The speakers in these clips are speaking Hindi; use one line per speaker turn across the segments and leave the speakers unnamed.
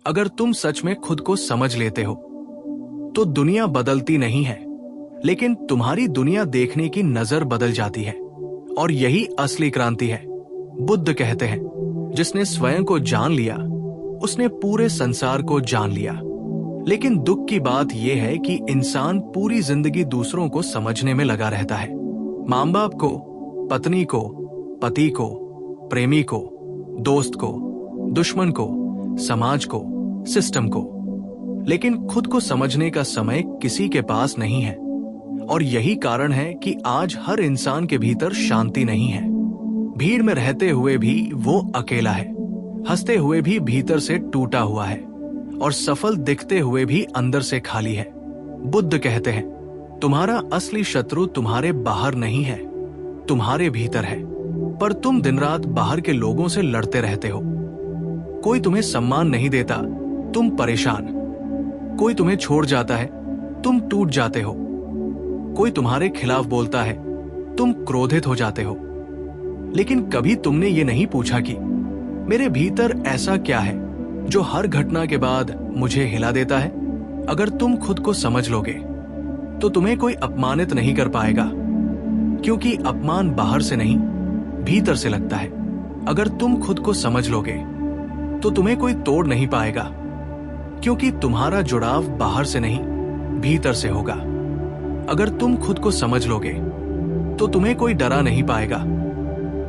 अगर तुम सच में खुद को समझ लेते हो तो दुनिया बदलती नहीं है, लेकिन तुम्हारी दुनिया देखने की नजर बदल जाती है। और यही असली क्रांति है। बुद्ध कहते हैं, जिसने स्वयं को जान लिया उसने पूरे संसार को जान लिया। लेकिन दुख की बात यह है कि इंसान पूरी जिंदगी दूसरों को समझने में लगा रहता है। मां बाप को, पत्नी को, पति को, प्रेमी को, दोस्त को, दुश्मन को, समाज को, सिस्टम को। लेकिन खुद को समझने का समय किसी के पास नहीं है। और यही कारण है कि आज हर इंसान के भीतर शांति नहीं है। भीड़ में रहते हुए भी वो अकेला है, हंसते हुए भी भीतर से टूटा हुआ है, और सफल दिखते हुए भी अंदर से खाली है। बुद्ध कहते हैं, तुम्हारा असली शत्रु तुम्हारे बाहर नहीं है, तुम्हारे भीतर है। पर तुम दिन रात बाहर के लोगों से लड़ते रहते हो। कोई तुम्हें सम्मान नहीं देता, तुम परेशान। कोई तुम्हें छोड़ जाता है, तुम टूट जाते हो। कोई तुम्हारे खिलाफ बोलता है, तुम क्रोधित हो जाते हो। लेकिन कभी तुमने ये नहीं पूछा कि मेरे भीतर ऐसा क्या है जो हर घटना के बाद मुझे हिला देता है? अगर तुम खुद को समझ लोगे तो तुम्हें कोई अपमानित नहीं कर पाएगा, क्योंकि अपमान बाहर से नहीं, भीतर से लगता है। अगर तुम खुद को समझ लोगे तो तुम्हें कोई तोड़ नहीं पाएगा, क्योंकि तुम्हारा जुड़ाव बाहर से नहीं, भीतर से होगा। अगर तुम खुद को समझ लोगे तो तुम्हें कोई डरा नहीं पाएगा,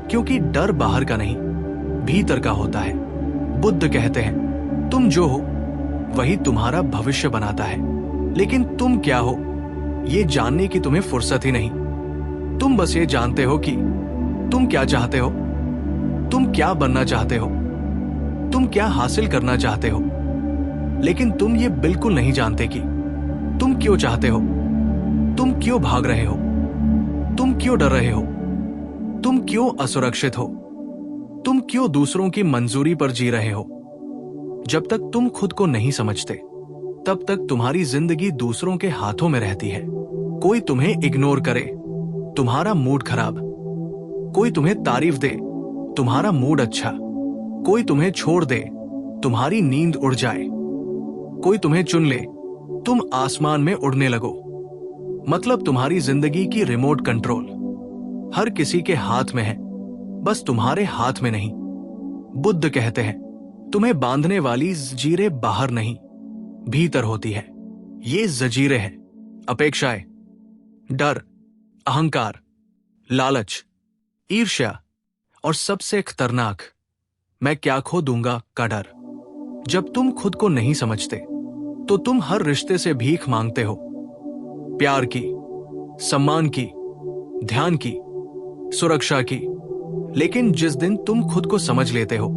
क्योंकि डर बाहर का नहीं, भीतर का होता है। बुद्ध कहते हैं, तुम जो हो वही तुम्हारा भविष्य बनाता है। लेकिन तुम क्या हो ये जानने की तुम्हें फुर्सत ही नहीं। तुम बस ये जानते हो कि तुम क्या चाहते हो, तुम क्या बनना चाहते हो, तुम क्या हासिल करना चाहते हो। लेकिन तुम ये बिल्कुल नहीं जानते कि तुम क्यों चाहते हो, तुम क्यों भाग रहे हो, तुम क्यों डर रहे हो, तुम क्यों असुरक्षित हो, तुम क्यों दूसरों की मंजूरी पर जी रहे हो। जब तक तुम खुद को नहीं समझते तब तक तुम्हारी जिंदगी दूसरों के हाथों में रहती है। कोई तुम्हें इग्नोर करे, तुम्हारा मूड खराब। कोई तुम्हें तारीफ दे, तुम्हारा मूड अच्छा। कोई तुम्हें छोड़ दे, तुम्हारी नींद उड़ जाए। कोई तुम्हें चुन ले, तुम आसमान में उड़ने लगो। मतलब तुम्हारी जिंदगी की रिमोट कंट्रोल हर किसी के हाथ में है, बस तुम्हारे हाथ में नहीं। बुद्ध कहते हैं, तुम्हें बांधने वाली जंजीरें बाहर नहीं, भीतर होती है। ये जंजीरें हैं अपेक्षाएं, डर, अहंकार, लालच, ईर्ष्या और सबसे खतरनाक मैं क्या खो दूंगा का डर। जब तुम खुद को नहीं समझते तो तुम हर रिश्ते से भीख मांगते हो, प्यार की, सम्मान की, ध्यान की, सुरक्षा की। लेकिन जिस दिन तुम खुद को समझ लेते हो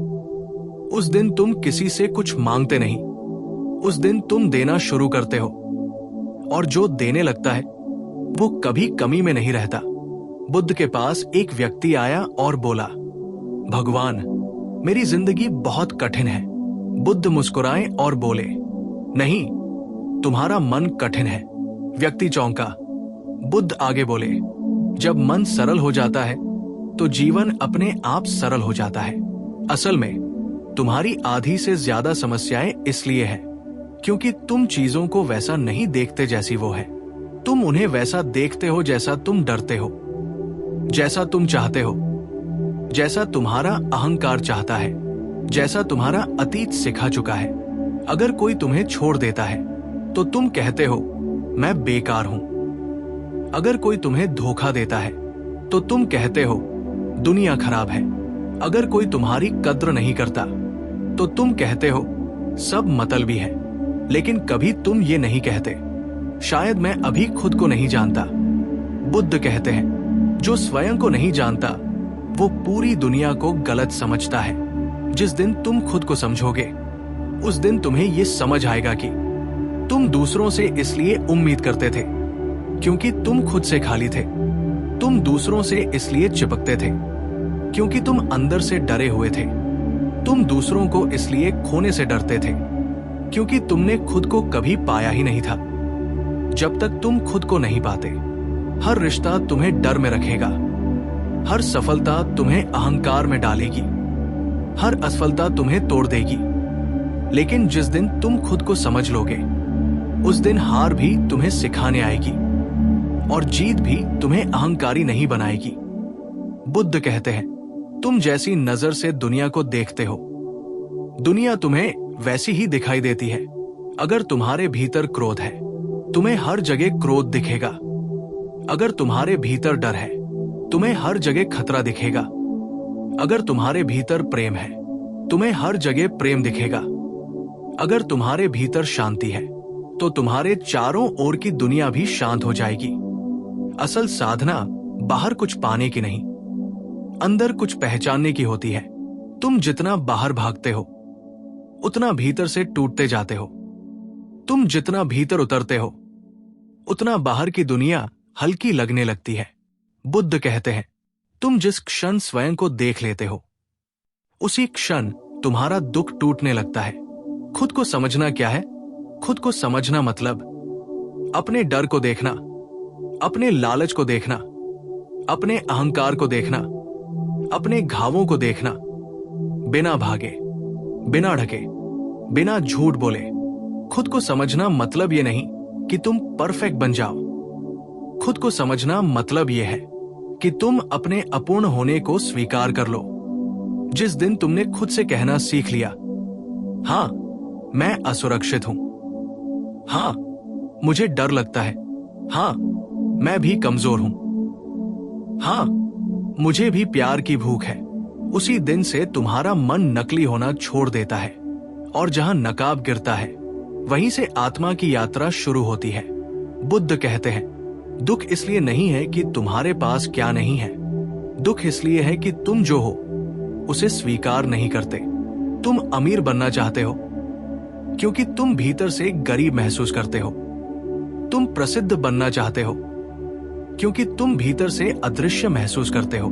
उस दिन तुम किसी से कुछ मांगते नहीं, उस दिन तुम देना शुरू करते हो। और जो देने लगता है वो कभी कमी में नहीं रहता। बुद्ध के पास एक व्यक्ति आया और बोला, भगवान मेरी जिंदगी बहुत कठिन है। बुद्ध मुस्कुराए और बोले, नहीं, तुम्हारा मन कठिन है। व्यक्ति चौंका। बुद्ध आगे बोले, जब मन सरल हो जाता है तो जीवन अपने आप सरल हो जाता है। असल में तुम्हारी आधी से ज्यादा समस्याएं इसलिए है क्योंकि तुम चीजों को वैसा नहीं देखते जैसी वो है। तुम उन्हें वैसा देखते हो जैसा तुम डरते हो, जैसा तुम चाहते हो, जैसा तुम्हारा अहंकार चाहता है, जैसा तुम्हारा अतीत सिखा चुका है। अगर कोई तुम्हें छोड़ देता है तो तुम कहते हो मैं बेकार हूं। अगर कोई तुम्हें धोखा देता है तो तुम कहते हो दुनिया खराब है। अगर कोई तुम्हारी कद्र नहीं करता तो तुम कहते हो सब मतलबी है। लेकिन कभी तुम ये नहीं कहते, शायद मैं अभी खुद को नहीं जानता। बुद्ध कहते हैं, जो स्वयं को नहीं जानता वो पूरी दुनिया को गलत समझता है। जिस दिन तुम खुद को समझोगे उस दिन तुम्हें ये समझ आएगा कि तुम दूसरों से इसलिए उम्मीद करते थे क्योंकि तुम खुद से खाली थे। तुम दूसरों से इसलिए चिपकते थे क्योंकि तुम अंदर से डरे हुए थे। तुम दूसरों को इसलिए खोने से डरते थे क्योंकि तुमने खुद को कभी पाया ही नहीं था। जब तक तुम खुद को नहीं पाते, हर रिश्ता तुम्हें डर में रखेगा, हर सफलता तुम्हें अहंकार में डालेगी, हर असफलता तुम्हें तोड़ देगी। लेकिन जिस दिन तुम खुद को समझ लोगे, उस दिन हार भी तुम्हें सिखाने आएगी और जीत भी तुम्हें अहंकारी नहीं बनाएगी। बुद्ध कहते हैं, तुम जैसी नजर से दुनिया को देखते हो, दुनिया तुम्हें वैसी ही दिखाई देती है। अगर तुम्हारे भीतर क्रोध है, तुम्हें हर जगह क्रोध दिखेगा। अगर तुम्हारे भीतर डर है, तुम्हें हर जगह खतरा दिखेगा। अगर तुम्हारे भीतर प्रेम है, तुम्हें हर जगह प्रेम दिखेगा। अगर तुम्हारे भीतर शांति है, तो तुम्हारे चारों ओर की दुनिया भी शांत हो जाएगी। असल साधना बाहर कुछ पाने की नहीं, अंदर कुछ पहचानने की होती है। तुम जितना बाहर भागते हो, उतना भीतर से टूटते जाते हो। तुम जितना भीतर उतरते हो, उतना बाहर की दुनिया हल्की लगने लगती है। बुद्ध कहते हैं, तुम जिस क्षण स्वयं को देख लेते हो, उसी क्षण तुम्हारा दुख टूटने लगता है। खुद को समझना क्या है? खुद को समझना मतलब अपने डर को देखना, अपने लालच को देखना, अपने अहंकार को देखना, अपने घावों को देखना, बिना भागे, बिना ढके, बिना झूठ बोले। खुद को समझना मतलब यह नहीं कि तुम परफेक्ट बन जाओ। खुद को समझना मतलब यह है कि तुम अपने अपूर्ण होने को स्वीकार कर लो। जिस दिन तुमने खुद से कहना सीख लिया, हां, मैं असुरक्षित हूं, हां, मुझे डर लगता है, हां, मैं भी कमजोर हूं, हां, मुझे भी प्यार की भूख है, उसी दिन से तुम्हारा मन नकली होना छोड़ देता है और जहां नकाब गिरता है, वहीं से आत्मा की यात्रा शुरू होती है। बुद्ध कहते हैं, दुख इसलिए नहीं है कि तुम्हारे पास क्या नहीं है, दुख इसलिए है कि तुम जो हो उसे स्वीकार नहीं करते। तुम अमीर बनना चाहते हो क्योंकि तुम भीतर से गरीब महसूस करते हो। तुम प्रसिद्ध बनना चाहते हो क्योंकि तुम भीतर से अदृश्य महसूस करते हो।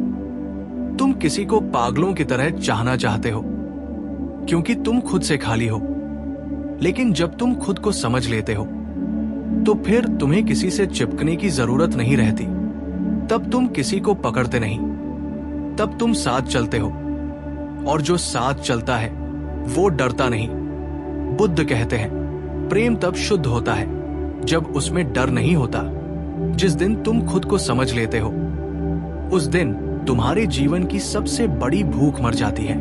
तुम किसी को पागलों की तरह चाहना चाहते हो क्योंकि तुम खुद से खाली हो। लेकिन जब तुम खुद को समझ लेते हो, तो फिर तुम्हें किसी से चिपकने की जरूरत नहीं रहती। तब तुम किसी को पकड़ते नहीं, तब तुम साथ चलते हो, और जो साथ चलता है वो डरता नहीं। बुद्ध कहते हैं, प्रेम तब शुद्ध होता है जब उसमें डर नहीं होता। जिस दिन तुम खुद को समझ लेते हो, उस दिन तुम्हारे जीवन की सबसे बड़ी भूख मर जाती है।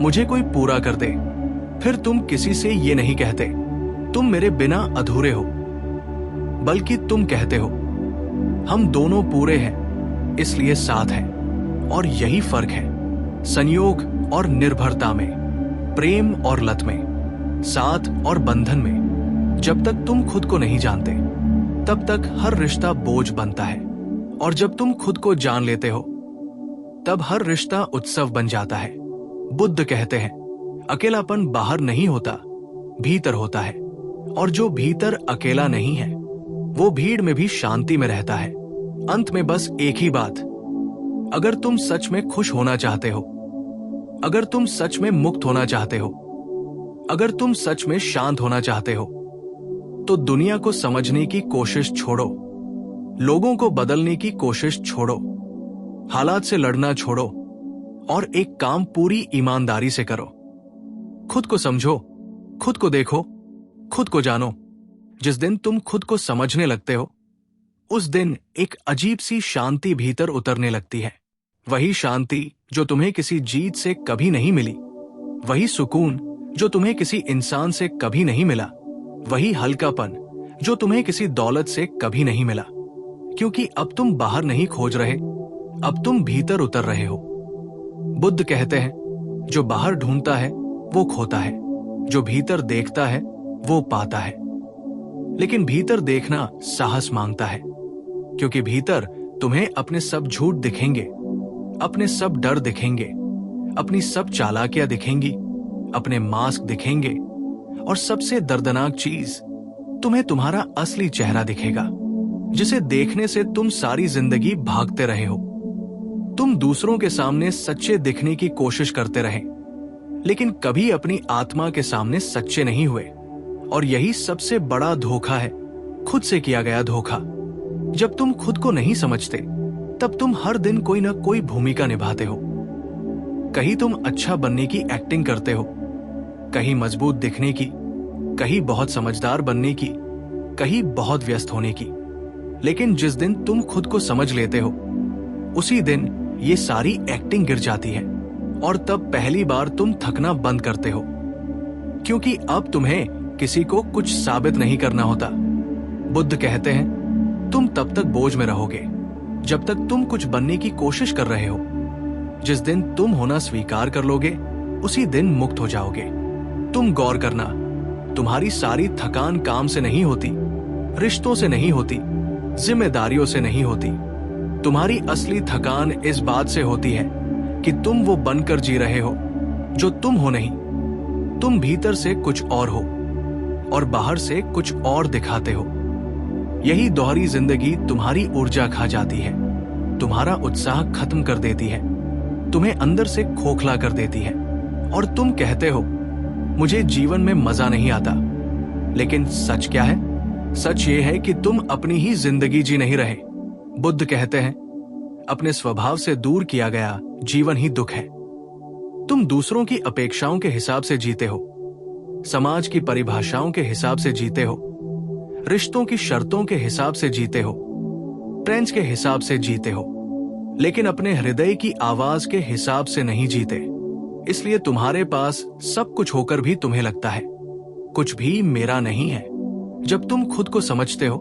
मुझे कोई पूरा कर दे। फिर तुम किसी से ये नहीं कहते, तुम मेरे बिना अधूरे हो, बल्कि तुम कहते हो, हम दोनों पूरे हैं, इसलिए साथ हैं। और यही फर्क है संयोग और निर्भरता में, प्रेम और लत में, साथ और बंधन में। जब तक तुम खुद को नहीं जानते, तब तक हर रिश्ता बोझ बनता है, और जब तुम खुद को जान लेते हो, तब हर रिश्ता उत्सव बन जाता है। बुद्ध कहते हैं, अकेलापन बाहर नहीं होता, भीतर होता है, और जो भीतर अकेला नहीं है, वो भीड़ में भी शांति में रहता है। अंत में बस एक ही बात, अगर तुम सच में खुश होना चाहते हो, अगर तुम सच में मुक्त होना चाहते हो, अगर तुम सच में शांत होना चाहते हो, तो दुनिया को समझने की कोशिश छोड़ो, लोगों को बदलने की कोशिश छोड़ो, हालात से लड़ना छोड़ो, और एक काम पूरी ईमानदारी से करो। खुद को समझो, खुद को देखो, खुद को जानो। जिस दिन तुम खुद को समझने लगते हो, उस दिन एक अजीब सी शांति भीतर उतरने लगती है। वही शांति जो तुम्हें किसी जीत से कभी नहीं मिली, वही सुकून जो तुम्हें किसी इंसान से कभी नहीं मिला, वही हल्कापन जो तुम्हें किसी दौलत से कभी नहीं मिला। क्योंकि अब तुम बाहर नहीं खोज रहे, अब तुम भीतर उतर रहे हो। बुद्ध कहते हैं, जो बाहर ढूंढता है वो खोता है, जो भीतर देखता है वो पाता है। लेकिन भीतर देखना साहस मांगता है, क्योंकि भीतर तुम्हें अपने सब झूठ दिखेंगे, अपने सब डर दिखेंगे, अपनी सब चालाकियां दिखेंगी, अपने मास्क दिखेंगे, और सबसे दर्दनाक चीज, तुम्हें तुम्हारा असली चेहरा दिखेगा, जिसे देखने से तुम सारी जिंदगी भागते रहे हो। तुम दूसरों के सामने सच्चे दिखने की कोशिश करते रहे, लेकिन कभी अपनी आत्मा के सामने सच्चे नहीं हुए। और यही सबसे बड़ा धोखा है, खुद से किया गया धोखा। जब तुम खुद को नहीं समझते, तब तुम हर दिन कोई ना कोई भूमिका निभाते हो। कहीं तुम अच्छा बनने की एक्टिंग करते हो, कहीं मजबूत दिखने की, कहीं बहुत समझदार बनने की, कहीं बहुत व्यस्त होने की। लेकिन जिस दिन तुम खुद को समझ लेते हो, उसी दिन ये सारी एक्टिंग गिर जाती है और तब पहली बार तुम थकना बंद करते हो, क्योंकि अब तुम्हें किसी को कुछ साबित नहीं करना होता। बुद्ध कहते हैं, तुम तब तक बोझ में रहोगे जब तक तुम कुछ बनने की कोशिश कर रहे हो। जिस दिन तुम होना स्वीकार कर लोगे, उसी दिन मुक्त हो जाओगे। तुम गौर करना, तुम्हारी सारी थकान काम से नहीं होती, रिश्तों से नहीं होती, जिम्मेदारियों से नहीं होती। तुम्हारी असली थकान इस बात से होती है कि तुम वो बनकर जी रहे हो जो तुम हो नहीं। तुम भीतर से कुछ और हो और बाहर से कुछ और दिखाते हो। यही दोहरी जिंदगी तुम्हारी ऊर्जा खा जाती है, तुम्हारा उत्साह खत्म कर देती है, तुम्हें अंदर से खोखला कर देती है और तुम कहते हो, मुझे जीवन में मजा नहीं आता। लेकिन सच क्या है? सच ये है कि तुम अपनी ही जिंदगी जी नहीं रहे। बुद्ध कहते हैं, अपने स्वभाव से दूर किया गया जीवन ही दुख है। तुम दूसरों की अपेक्षाओं के हिसाब से जीते हो, समाज की परिभाषाओं के हिसाब से जीते हो, रिश्तों की शर्तों के हिसाब से जीते हो, ट्रेंड्स के हिसाब से जीते हो, लेकिन अपने हृदय की आवाज के हिसाब से नहीं जीते। इसलिए तुम्हारे पास सब कुछ होकर भी तुम्हें लगता है कुछ भी मेरा नहीं है। जब तुम खुद को समझते हो,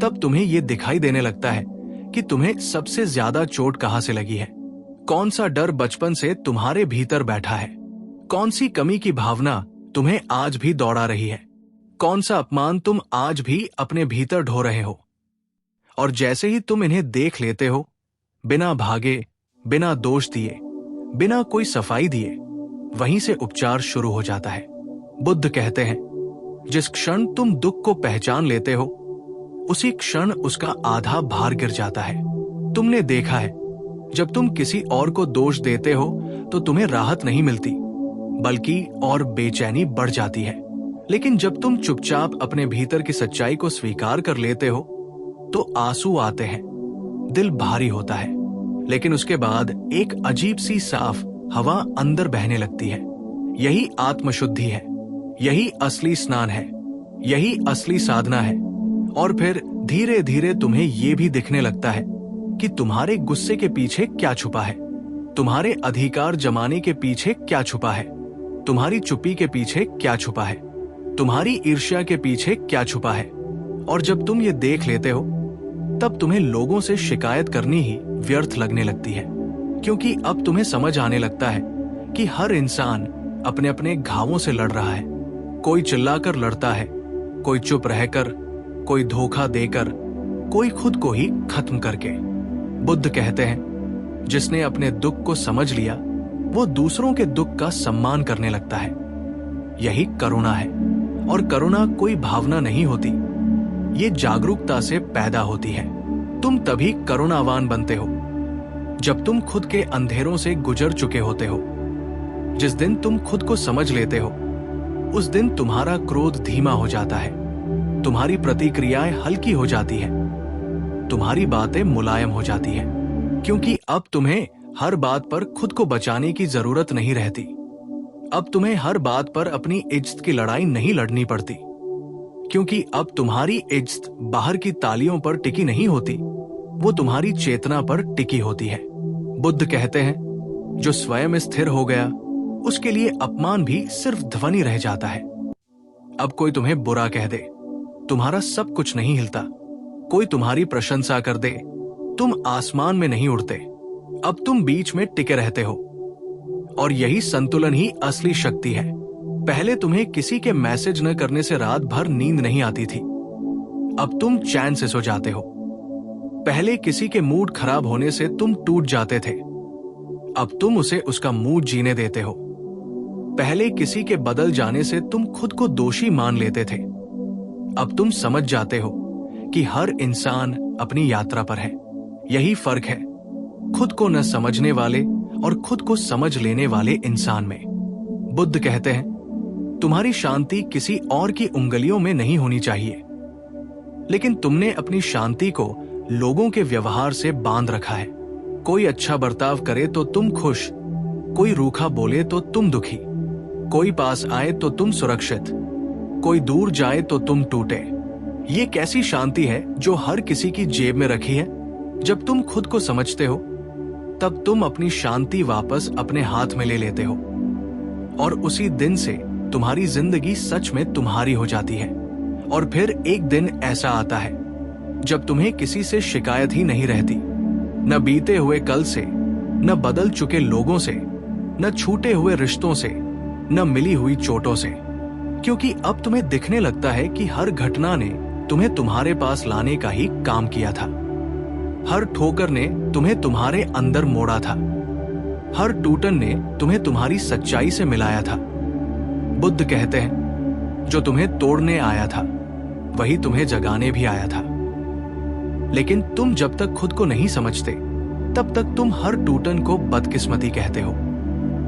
तब तुम्हें यह दिखाई देने लगता है कि तुम्हें सबसे ज्यादा चोट कहां से लगी है, कौन सा डर बचपन से तुम्हारे भीतर बैठा है, कौन सी कमी की भावना तुम्हें आज भी दौड़ा रही है, कौन सा अपमान तुम आज भी अपने भीतर ढो रहे हो। और जैसे ही तुम इन्हें देख लेते हो, बिना भागे, बिना दोष दिए, बिना कोई सफाई दिए, वहीं से उपचार शुरू हो जाता है। बुद्ध कहते हैं, जिस क्षण तुम दुख को पहचान लेते हो, उसी क्षण उसका आधा भार गिर जाता है। तुमने देखा है, जब तुम किसी और को दोष देते हो तो तुम्हें राहत नहीं मिलती, बल्कि और बेचैनी बढ़ जाती है। लेकिन जब तुम चुपचाप अपने भीतर की सच्चाई को स्वीकार कर लेते हो, तो आंसू आते हैं, दिल भारी होता है, लेकिन उसके बाद एक अजीब सी साफ हवा अंदर बहने लगती है। यही आत्मशुद्धि है, यही असली स्नान है, यही असली साधना है। और फिर धीरे धीरे तुम्हें यह भी दिखने लगता है कि तुम्हारे गुस्से के पीछे क्या छुपा है, तुम्हारे अधिकार जमाने के पीछे क्या छुपा है, तुम्हारी चुप्पी के पीछे क्या छुपा है, तुम्हारी ईर्ष्या के पीछे क्या छुपा है। और जब तुम ये देख लेते हो, तब तुम्हें लोगों से शिकायत करनी ही व्यर्थ लगने लगती है, क्योंकि अब तुम्हें समझ आने लगता है कि हर इंसान अपने अपने घावों से लड़ रहा है। कोई चिल्लाकर लड़ता है, कोई चुप रहकर, कोई धोखा देकर, कोई खुद को ही खत्म करके। बुद्ध कहते हैं, जिसने अपने दुख को समझ लिया, वो दूसरों के दुख का सम्मान करने लगता है। यही करुणा है, और करुणा कोई भावना नहीं होती, ये जागरूकता से पैदा होती है। तुम तभी करुणावान बनते हो जब तुम खुद के अंधेरों से गुजर चुके होते हो। जिस दिन तुम खुद को समझ लेते हो, उस दिन तुम्हारा क्रोध धीमा हो जाता है, तुम्हारी प्रतिक्रियाएं हल्की हो जाती है, तुम्हारी बातें मुलायम हो जाती है, क्योंकि अब तुम्हें हर बात पर खुद को बचाने की जरूरत नहीं रहती। अब तुम्हें हर बात पर अपनी इज्जत की लड़ाई नहीं लड़नी पड़ती, क्योंकि अब तुम्हारी इज्जत बाहर की तालियों पर टिकी नहीं होती, वो तुम्हारी चेतना पर टिकी होती है। बुद्ध कहते हैं, जो स्वयं स्थिर हो गया, उसके लिए अपमान भी सिर्फ ध्वनि रह जाता है। अब कोई तुम्हें बुरा कह दे, तुम्हारा सब कुछ नहीं हिलता। कोई तुम्हारी प्रशंसा कर दे, तुम आसमान में नहीं उड़ते। अब तुम बीच में टिके रहते हो, और यही संतुलन ही असली शक्ति है। पहले तुम्हें किसी के मैसेज न करने से रात भर नींद नहीं आती थी, अब तुम चैन से सो जाते हो। पहले किसी के मूड खराब होने से तुम टूट जाते थे, अब तुम उसे उसका मूड जीने देते हो। पहले किसी के बदल जाने से तुम खुद को दोषी मान लेते थे, अब तुम समझ जाते हो कि हर इंसान अपनी यात्रा पर है। यही फर्क है खुद को न समझने वाले और खुद को समझ लेने वाले इंसान में। बुद्ध कहते हैं, तुम्हारी शांति किसी और की उंगलियों में नहीं होनी चाहिए, लेकिन तुमने अपनी शांति को लोगों के व्यवहार से बांध रखा है। कोई अच्छा बर्ताव करे तो तुम खुश, कोई रूखा बोले तो तुम दुखी, कोई पास आए तो तुम सुरक्षित, कोई दूर जाए तो तुम टूटे। ये कैसी शांति है जो हर किसी की जेब में रखी है? जब तुम खुद को समझते हो तब तुम अपनी शांति वापस अपने हाथ में ले लेते हो, और उसी दिन से तुम्हारी जिंदगी सच में तुम्हारी हो जाती है। और फिर एक दिन ऐसा आता है जब तुम्हें किसी से शिकायत ही नहीं रहती, न बीते हुए कल से, न बदल चुके लोगों से, न छूटे हुए रिश्तों से, न मिली हुई चोटों से, क्योंकि अब तुम्हें दिखने लगता है कि हर घटना ने तुम्हें तुम्हारे पास लाने का ही काम किया था। हर ठोकर ने तुम्हें तुम्हारे अंदर मोड़ा था, हर टूटन ने तुम्हें तुम्हारी सच्चाई से मिलाया था। बुद्ध कहते हैं, जो तुम्हें तोड़ने आया था वही तुम्हें जगाने भी आया था। लेकिन तुम जब तक खुद को नहीं समझते तब तक तुम हर टूटन को बदकिस्मती कहते हो,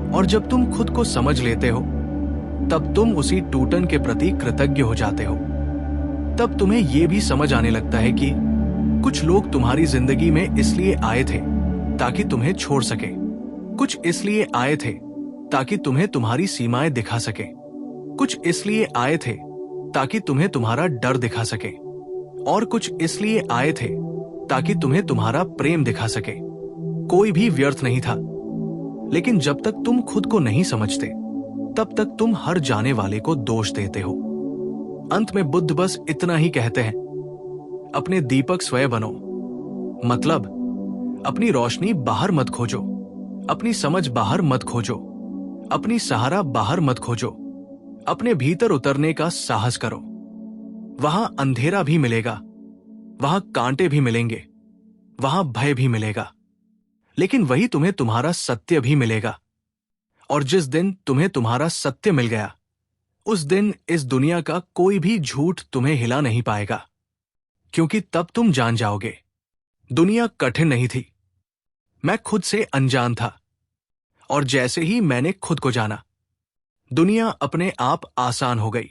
और जब तुम खुद को समझ लेते हो तब तुम उसी टूटन के प्रति कृतज्ञ हो जाते हो। तब तुम्हें यह भी समझ आने लगता है कि कुछ लोग तुम्हारी जिंदगी में इसलिए आए थे ताकि तुम्हें छोड़ सके, कुछ इसलिए आए थे ताकि तुम्हें तुम्हारी सीमाएं दिखा सके, कुछ इसलिए आए थे ताकि तुम्हें तुम्हारा डर दिखा सके, और कुछ इसलिए आए थे ताकि तुम्हें तुम्हारा प्रेम दिखा सके। कोई भी व्यर्थ नहीं था। लेकिन जब तक तुम खुद को नहीं समझते तब तक तुम हर जाने वाले को दोष देते हो। अंत में बुद्ध बस इतना ही कहते हैं, अपने दीपक स्वयं बनो। मतलब अपनी रोशनी बाहर मत खोजो, अपनी समझ बाहर मत खोजो, अपनी सहारा बाहर मत खोजो, अपने भीतर उतरने का साहस करो। वहां अंधेरा भी मिलेगा, वहां कांटे भी मिलेंगे, वहां भय भी मिलेगा, लेकिन वही तुम्हें तुम्हारा सत्य भी मिलेगा। और जिस दिन तुम्हें तुम्हारा सत्य मिल गया, उस दिन इस दुनिया का कोई भी झूठ तुम्हें हिला नहीं पाएगा, क्योंकि तब तुम जान जाओगे दुनिया कठिन नहीं थी, मैं खुद से अनजान था, और जैसे ही मैंने खुद को जाना, दुनिया अपने आप आसान हो गई।